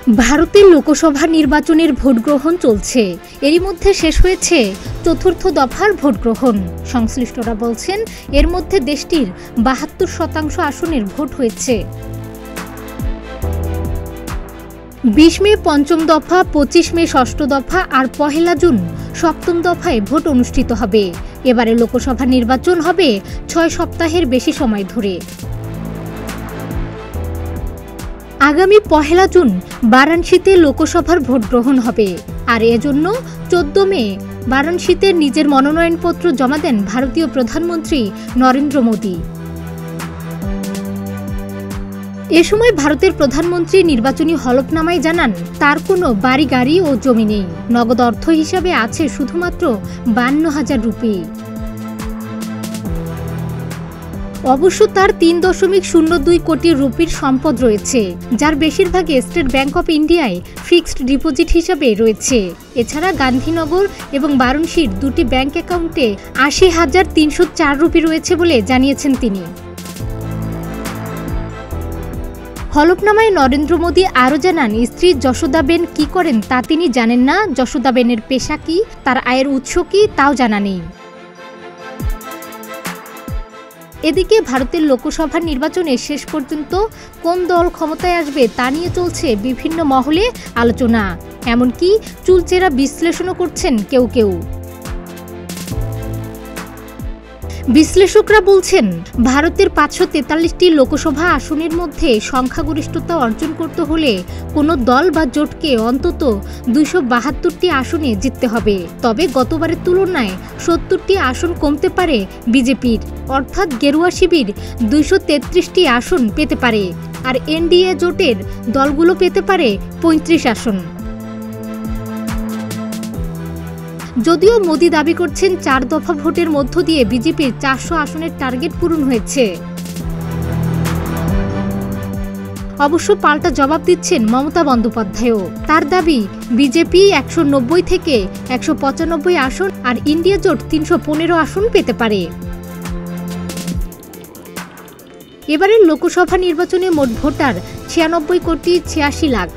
ভারতের লোকসভা নির্বাচনের ভোট গ্রহণ চলছে। এরই মধ্যে শেষ হয়েছে চতুর্থ দফার ভোট গ্রহণ। সংশ্লিষ্টরা বলছেন, এর মধ্যে দেশটির ৭২% আসনের ভোট হয়েছে। ২০ মে পঞ্চম দফা, ২৫ মে ষষ্ঠ দফা আর ১ জুন সপ্তম দফায় ভোট অনুষ্ঠিত হবে। এবারে লোকসভা নির্বাচন হবে ৬ সপ্তাহের বেশি সময় ধরে। আগামী ১ জুন বারাণসীতে লোকসভার ভোট গ্রহণ হবে, আর এজন্য ১৪ মে বারাণসীতে নিজের মনোনয়নপত্র জমা দেন ভারতীয় প্রধানমন্ত্রী নরেন্দ্র মোদী। এ সময় ভারতের প্রধানমন্ত্রী নির্বাচনী হলফনামায় জানান, তার কোনো বাড়ি গাড়ি ও জমি নেই। নগদ অর্থ হিসাবে আছে শুধুমাত্র ৫২,০০০ রুপি। অবশ্য তার ৩.০২ কোটি রুপির সম্পদ রয়েছে, যার বেশিরভাগই স্টেট ব্যাংক অফ ইন্ডিয়ায় ফিক্সড ডিপোজিট হিসাবে রয়েছে। এছাড়া গান্ধীনগর এবং বারাণসীর দুটি ব্যাংক অ্যাকাউন্টে ৮০,৩০৪ রুপি রয়েছে বলে জানিয়েছেন তিনি। হলফনামায় নরেন্দ্র মোদী আরও জানান, স্ত্রী যশোদাবেন কি করেন তা তিনি জানেন না, যশোদাবেনের পেশা কি, তার আয়ের উৎস কি তাও জানা নেই। এদিকে ভারতের লোকসভা নির্বাচনে শেষ পর্যন্ত কোন দল ক্ষমতায় আসবে তা নিয়ে চলছে বিভিন্ন মহলে আলোচনা, এমনকি চুলচেরা বিশ্লেষণও করছেন কেউ কেউ। বিশ্লেষকরা বলছেন, ভারতের ৫৪৩টি লোকসভা আসনের মধ্যে সংখ্যাগরিষ্ঠতা অর্জন করতে হলে কোনো দল বা জোটকে অন্তত ২৭২টি আসনে জিততে হবে। তবে গতবারের তুলনায় ৭০টি আসন কমতে পারে বিজেপির, অর্থাৎ গেরুয়া শিবির ২৩৩টি আসন পেতে পারে, আর এনডিএ জোটের দলগুলো পেতে পারে ৩৫ আসন। যদিও মোদী দাবি করছেন ৪ দফা ভোটের মধ্য দিয়ে বিজেপির ৪০০ আসনের টার্গেট পূরণ হয়েছে। অবশ্য পাল্টা জবাব দিচ্ছেন মমতা বন্দ্যোপাধ্যায়ও। তার দাবি, বিজেপি ১৯০ থেকে ১৯৫ আসন আর ইন্ডিয়া জোট ৩১৫ আসন পেতে পারে। এবারের লোকসভা নির্বাচনে মোট ভোটার ৯৬,৮৬,০০,০০০।